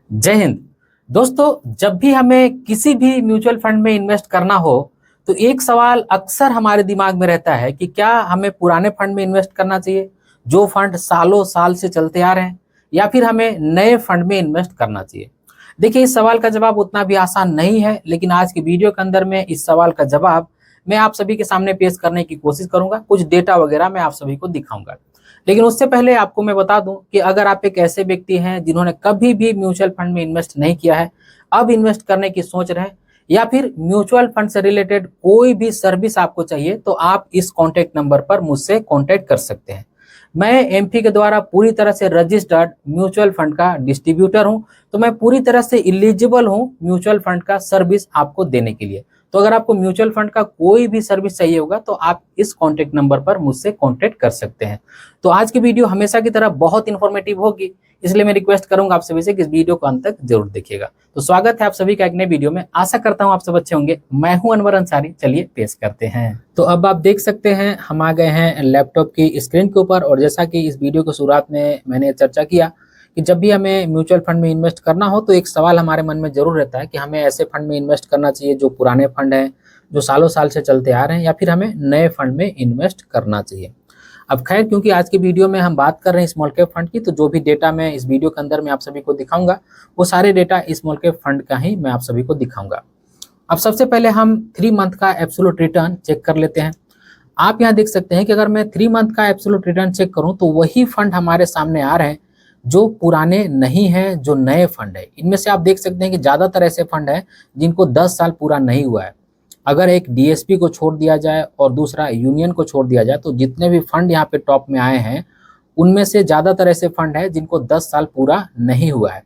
जय हिंद। दोस्तों, जब भी हमें किसी भी म्यूचुअल फंड में इन्वेस्ट करना हो तो एक सवाल अक्सर हमारे दिमाग में रहता है कि क्या हमें पुराने फंड में इन्वेस्ट करना चाहिए जो फंड सालों साल से चलते आ रहे हैं, या फिर हमें नए फंड में इन्वेस्ट करना चाहिए। देखिए, इस सवाल का जवाब उतना भी आसान नहीं है, लेकिन आज की वीडियो के अंदर में इस सवाल का जवाब मैं आप सभी के सामने पेश करने की कोशिश करूंगा। कुछ डेटा वगैरह मैं आप सभी को दिखाऊंगा। लेकिन उससे पहले आपको मैं बता दूं कि अगर आप एक ऐसे व्यक्ति हैं जिन्होंने कभी भी म्यूचुअल फंड में इन्वेस्ट नहीं किया है, अब इन्वेस्ट करने की सोच रहे हैं, या फिर म्यूचुअल फंड से रिलेटेड कोई भी सर्विस आपको चाहिए, तो आप इस कॉन्टैक्ट नंबर पर मुझसे कॉन्टैक्ट कर सकते हैं। मैं एमपी के द्वारा पूरी तरह से रजिस्टर्ड म्यूचुअल फंड का डिस्ट्रीब्यूटर हूं, तो मैं पूरी तरह से इलिजिबल हूं म्यूचुअल फंड का सर्विस आपको देने के लिए। तो अगर आपको म्यूचुअल फंड का कोई भी सर्विस चाहिए होगा तो आप इस कॉन्टैक्ट नंबर पर मुझसे कॉन्टैक्ट कर सकते हैं। तो आज की वीडियो हमेशा की तरह बहुत इन्फॉर्मेटिव होगी, इसलिए मैं रिक्वेस्ट करूंगा आप सभी से कि इस वीडियो को अंत तक जरूर देखिएगा। तो स्वागत है आप सभी का एक नए वीडियो में। आशा करता हूं आप सब अच्छे होंगे। मैं हूं अनवर अंसारी। चलिए पेश करते हैं। तो अब आप देख सकते हैं हम आ गए हैं लैपटॉप की स्क्रीन के ऊपर, और जैसा कि इस वीडियो को शुरुआत में मैंने चर्चा किया कि जब भी हमें म्यूचुअल फंड में इन्वेस्ट करना हो तो एक सवाल हमारे मन में जरूर रहता है कि हमें ऐसे फंड में इन्वेस्ट करना चाहिए जो पुराने फंड हैं, जो सालों साल से चलते आ रहे हैं, या फिर हमें नए फंड में इन्वेस्ट करना चाहिए। अब खैर, क्योंकि आज की वीडियो में हम बात कर रहे हैं स्मॉल कैप फंड की, तो जो भी डेटा मैं इस वीडियो के अंदर में आप सभी को दिखाऊंगा वो सारे डेटा स्मॉल कैप फंड का ही मैं आप सभी को दिखाऊंगा। अब सबसे पहले हम 3 मंथ का एब्सोल्यूट रिटर्न चेक कर लेते हैं। आप यहाँ देख सकते हैं कि अगर मैं 3 मंथ का एब्सोल्यूट रिटर्न चेक करूं तो वही फंड हमारे सामने आ रहे हैं जो पुराने नहीं हैं, जो नए फंड है। इनमें से आप देख सकते हैं कि ज्यादातर ऐसे फंड हैं जिनको 10 साल पूरा नहीं हुआ है। अगर एक डीएसपी को छोड़ दिया जाए और दूसरा यूनियन को छोड़ दिया जाए तो जितने भी फंड यहाँ पे टॉप में आए हैं उनमें से ज्यादातर ऐसे फंड है जिनको 10 साल पूरा नहीं हुआ है।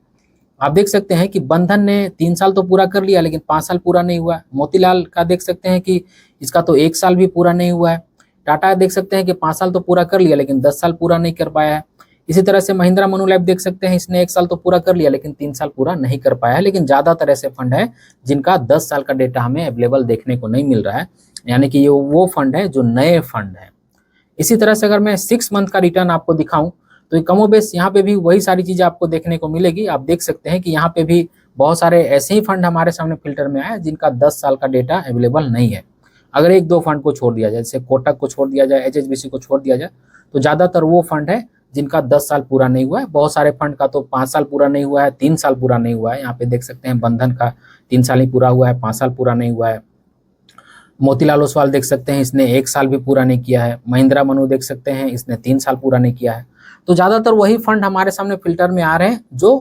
आप देख सकते हैं कि बंधन ने 3 साल तो पूरा कर लिया लेकिन 5 साल पूरा नहीं हुआ है। मोतीलाल का देख सकते हैं कि इसका तो 1 साल भी पूरा नहीं हुआ है। टाटा देख सकते हैं कि 5 साल तो पूरा कर लिया लेकिन 10 साल पूरा नहीं कर पाया है। इसी तरह से महिंद्रा मनुलाइफ देख सकते हैं, इसने 1 साल तो पूरा कर लिया लेकिन 3 साल पूरा नहीं कर पाया है। लेकिन ज्यादातर ऐसे फंड है जिनका 10 साल का डेटा हमें अवेलेबल देखने को नहीं मिल रहा है, यानी कि ये वो फंड है जो नए फंड है। इसी तरह से अगर मैं 6 मंथ का रिटर्न आपको दिखाऊं तो कमोबेश यहाँ पे भी वही सारी चीजें आपको देखने को मिलेगी। आप देख सकते हैं कि यहाँ पे भी बहुत सारे ऐसे ही फंड हमारे सामने फिल्टर में आए जिनका 10 साल का डेटा अवेलेबल नहीं है। अगर 1-2 फंड को छोड़ दिया जाए, जैसे कोटक को छोड़ दिया जाए, एचएसबीसी को छोड़ दिया जाए, तो ज्यादातर वो फंड है जिनका 10 साल पूरा नहीं हुआ है। बहुत सारे फंड का तो 5 साल पूरा नहीं हुआ है, 3 साल पूरा नहीं हुआ है। यहाँ पे देख सकते हैं बंधन का 3 साल ही पूरा हुआ है, 5 साल पूरा नहीं हुआ है। मोतीलाल ओसवाल देख सकते हैं, इसने 1 साल भी पूरा नहीं किया है। महिंद्रा मनु देख सकते हैं, इसने 3 साल पूरा नहीं किया है। तो ज्यादातर वही फंड हमारे सामने फिल्टर में आ रहे हैं जो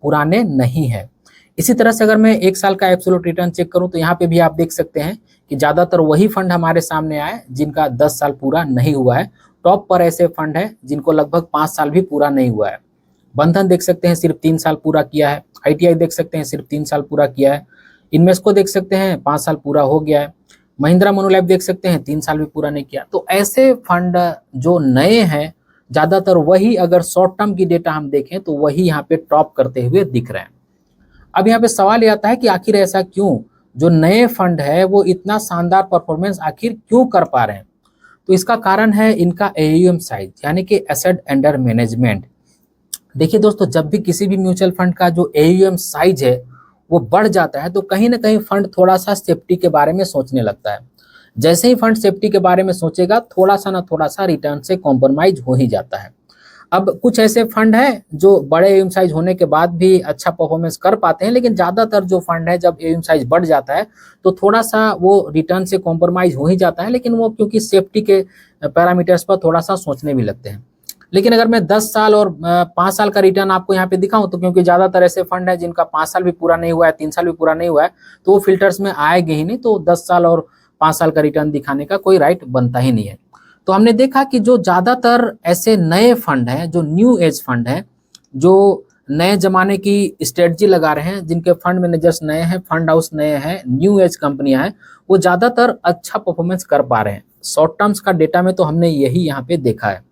पुराने नहीं है। इसी तरह से अगर मैं 1 साल का एब्सोल्यूट रिटर्न चेक करूं तो यहाँ पे भी आप देख सकते हैं कि ज्यादातर वही फंड हमारे सामने आए जिनका 10 साल पूरा नहीं हुआ है। टॉप पर ऐसे फंड है जिनको लगभग 5 साल भी पूरा नहीं हुआ है। बंधन देख सकते हैं सिर्फ 3 साल पूरा किया है। आईटीआई देख सकते हैं सिर्फ 3 साल पूरा किया है। इन्वेस्को देख सकते हैं 5 साल पूरा हो गया है। महिंद्रा मनुलाइफ देख सकते हैं 3 साल भी पूरा नहीं किया। तो ऐसे फंड जो नए हैं ज्यादातर वही, अगर शॉर्ट टर्म की डेटा हम देखें तो वही यहाँ पे टॉप करते हुए दिख रहे हैं। अब यहाँ पे सवाल ये आता है कि आखिर ऐसा क्यों, जो नए फंड है वो इतना शानदार परफॉर्मेंस आखिर क्यों कर पा रहे हैं। तो इसका कारण है इनका एयूएम साइज, यानी कि एसेट अंडर मैनेजमेंट। देखिए दोस्तों, जब भी किसी भी म्यूचुअल फंड का जो एयूएम साइज है वो बढ़ जाता है तो कहीं ना कहीं फंड थोड़ा सा सेफ्टी के बारे में सोचने लगता है। जैसे ही फंड सेफ्टी के बारे में सोचेगा थोड़ा सा ना थोड़ा सा रिटर्न से कॉम्प्रोमाइज हो ही जाता है। अब कुछ ऐसे फंड हैं जो बड़े एयूएम साइज होने के बाद भी अच्छा परफॉर्मेंस कर पाते हैं, लेकिन ज्यादातर जो फंड है जब एयूएम साइज बढ़ जाता है तो थोड़ा सा वो रिटर्न से कॉम्प्रोमाइज हो ही जाता है, लेकिन वो क्योंकि सेफ्टी के पैरामीटर्स पर थोड़ा सा सोचने भी लगते हैं। लेकिन अगर मैं 10 साल और 5 साल का रिटर्न आपको यहाँ पे दिखाऊं तो क्योंकि ज्यादातर ऐसे फंड है जिनका 5 साल भी पूरा नहीं हुआ है, 3 साल भी पूरा नहीं हुआ है, तो वो फिल्टर्स में आएंगे ही नहीं। तो 10 साल और 5 साल का रिटर्न दिखाने का कोई राइट बनता ही नहीं है। तो हमने देखा कि जो ज्यादातर ऐसे नए फंड हैं, जो न्यू एज फंड हैं, जो नए जमाने की स्ट्रेटजी लगा रहे हैं, जिनके फंड मैनेजर्स नए हैं, फंड हाउस नए हैं, न्यू एज कंपनियां हैं, वो ज्यादातर अच्छा परफॉर्मेंस कर पा रहे हैं। शॉर्ट टर्म्स का डेटा में तो हमने यही यहाँ पे देखा है।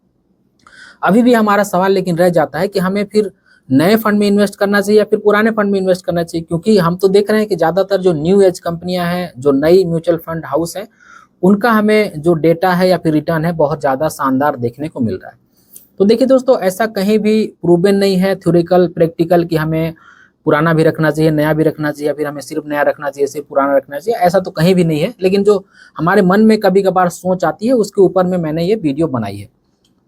अभी भी हमारा सवाल लेकिन रह जाता है कि हमें फिर नए फंड में इन्वेस्ट करना चाहिए या फिर पुराने फंड में इन्वेस्ट करना चाहिए, क्योंकि हम तो देख रहे हैं कि ज्यादातर जो न्यू एज कंपनियां हैं, जो नई म्यूचुअल फंड हाउस है, उनका हमें जो डेटा है या फिर रिटर्न है बहुत ज्यादा शानदार देखने को मिल रहा है। तो देखिए दोस्तों, ऐसा कहीं भी प्रूवन नहीं है, थ्योरिकल प्रैक्टिकल, कि हमें पुराना भी रखना चाहिए, नया भी रखना चाहिए, फिर हमें सिर्फ नया रखना चाहिए, सिर्फ पुराना रखना चाहिए, ऐसा तो कहीं भी नहीं है। लेकिन जो हमारे मन में कभी कभार सोच आती है उसके ऊपर में मैंने ये वीडियो बनाई है।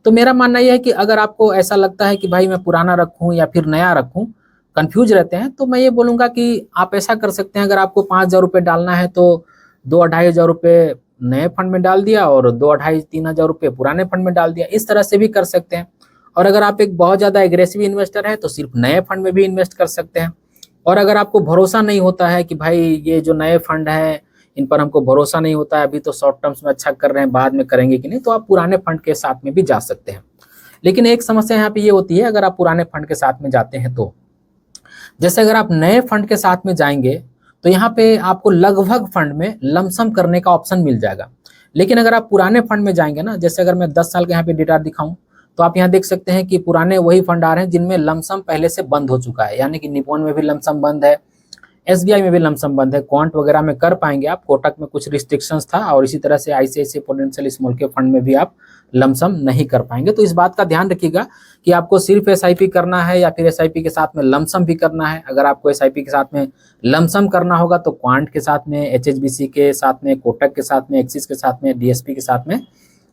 तो मेरा मानना यह है कि अगर आपको ऐसा लगता है कि भाई मैं पुराना रखूं या फिर नया रखूं, कंफ्यूज रहते हैं, तो मैं ये बोलूंगा कि आप ऐसा कर सकते हैं। अगर आपको 5,000 रुपये डालना है तो 2-2,500 रुपये नए फंड में डाल दिया और 2-2,500-3,000 रुपये पुराने फंड में डाल दिया, इस तरह से भी कर सकते हैं। और अगर आप एक बहुत ज़्यादा एग्रेसिव इन्वेस्टर है तो सिर्फ नए फंड में भी इन्वेस्ट कर सकते हैं। और अगर आपको भरोसा नहीं होता है कि भाई ये जो नए फंड है इन पर हमको भरोसा नहीं होता है, अभी तो शॉर्ट टर्म्स में अच्छा कर रहे हैं, बाद में करेंगे कि नहीं, तो आप पुराने फंड के साथ में भी जा सकते हैं। लेकिन एक समस्या यहाँ पे ये होती है, अगर आप पुराने फंड के साथ में जाते हैं तो जैसे अगर आप नए फंड के साथ में जाएंगे तो यहाँ पे आपको लगभग फंड में लमसम करने का ऑप्शन मिल जाएगा। लेकिन अगर आप पुराने फंड में जाएंगे ना, जैसे अगर मैं 10 साल के यहाँ पे डेटा दिखाऊं तो आप यहाँ देख सकते हैं कि पुराने वही फंड आ रहे हैं जिनमें लमसम पहले से बंद हो चुका है, यानी कि निपॉन में भी लमसम बंद है, एसबीआई में भी लमसम बंद है, क्वांट वगैरह में कर पाएंगे आप, कोटक में कुछ रिस्ट्रिक्शंस था, और इसी तरह से ICICI prudential small cap fund में भी आप लमसम नहीं कर पाएंगे। तो इस बात का ध्यान रखिएगा कि आपको सिर्फ एसआईपी करना है या फिर एसआईपी के साथ में लमसम भी करना है। अगर आपको एसआईपी के साथ में लमसम करना होगा तो क्वांट के साथ में, एचएसबीसी के साथ में, कोटक के साथ में, एक्सिस के साथ में, डीएसपी के साथ में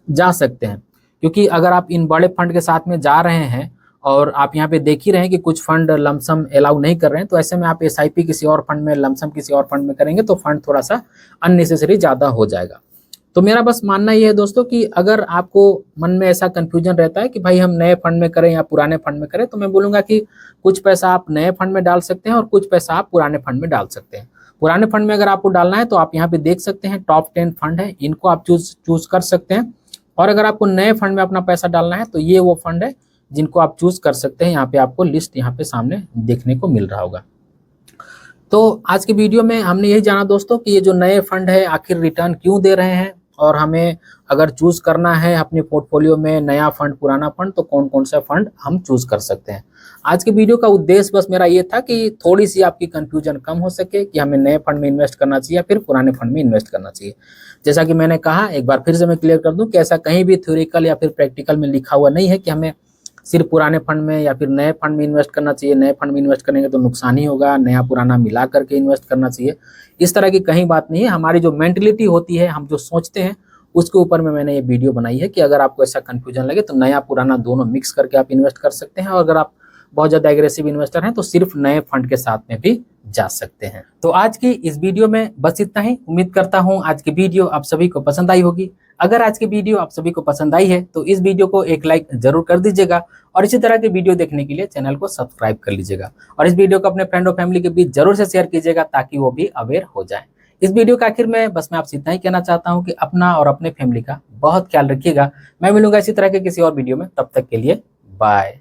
जा सकते हैं। क्योंकि अगर आप इन बड़े फंड के साथ में जा रहे हैं और आप यहाँ पे देख ही रहे हैं कि कुछ फंड लमसम अलाउ नहीं कर रहे हैं, तो ऐसे में आप एसआईपी किसी और फंड में, लमसम किसी और फंड में करेंगे तो फंड थोड़ा सा अननेसेसरी ज़्यादा हो जाएगा। तो मेरा बस मानना ये है दोस्तों कि अगर आपको मन में ऐसा कंफ्यूजन रहता है कि भाई हम नए फंड में करें या पुराने फंड में करें, तो मैं बोलूँगा कि कुछ पैसा आप नए फंड में डाल सकते हैं और कुछ पैसा आप पुराने फंड में डाल सकते हैं। पुराने फंड में अगर आपको डालना है तो आप यहाँ पे देख सकते हैं टॉप 10 फंड है, इनको आप चूज कर सकते हैं। और अगर आपको नए फंड में अपना पैसा डालना है तो ये वो फंड है जिनको आप चूज कर सकते हैं। यहाँ पे आपको लिस्ट यहाँ पे सामने देखने को मिल रहा होगा। तो आज की वीडियो में हमने यही जाना दोस्तों कि ये जो नए फंड है आखिर रिटर्न क्यों दे रहे हैं, और हमें अगर चूज करना है अपने पोर्टफोलियो में नया फंड, पुराना फंड, तो कौन कौन सा फंड हम चूज कर सकते हैं। आज की वीडियो का उद्देश्य बस मेरा ये था कि थोड़ी सी आपकी कंफ्यूजन कम हो सके कि हमें नए फंड में इन्वेस्ट करना चाहिए या फिर पुराने फंड में इन्वेस्ट करना चाहिए। जैसा कि मैंने कहा, एक बार फिर से मैं क्लियर कर दूं कि ऐसा कहीं भी थ्योरिकल या फिर प्रैक्टिकल में लिखा हुआ नहीं है कि हमें सिर्फ पुराने फंड में या फिर नए फंड में इन्वेस्ट करना चाहिए। नए फंड में इन्वेस्ट करेंगे तो नुकसान ही होगा, नया पुराना मिला करके इन्वेस्ट करना चाहिए, इस तरह की कहीं बात नहीं है। हमारी जो मेंटलिटी होती है, हम जो सोचते हैं, उसके ऊपर में मैंने ये वीडियो बनाई है कि अगर आपको ऐसा कंफ्यूजन लगे तो नया पुराना दोनों मिक्स करके आप इन्वेस्ट कर सकते हैं। और अगर आप बहुत ज़्यादा एग्रेसिव इन्वेस्टर हैं तो सिर्फ नए फंड के साथ में भी जा सकते हैं। तो आज की इस वीडियो में बस इतना ही। उम्मीद करता हूं आज की वीडियो आप सभी को पसंद आई होगी। अगर आज की वीडियो आप सभी को पसंद आई है तो इस वीडियो को एक लाइक जरूर कर दीजिएगा और इसी तरह के वीडियो देखने के लिए चैनल को सब्सक्राइब कर लीजिएगा और इस वीडियो को अपने फ्रेंड और फैमिली के बीच जरूर से शेयर कीजिएगा ताकि वो भी अवेयर हो जाए। इस वीडियो के आखिर में बस मैं आपसे इतना ही कहना चाहता हूं कि अपना और अपने फैमिली का बहुत ख्याल रखिएगा। मैं मिलूंगा इसी तरह के किसी और वीडियो में, तब तक के लिए बाय।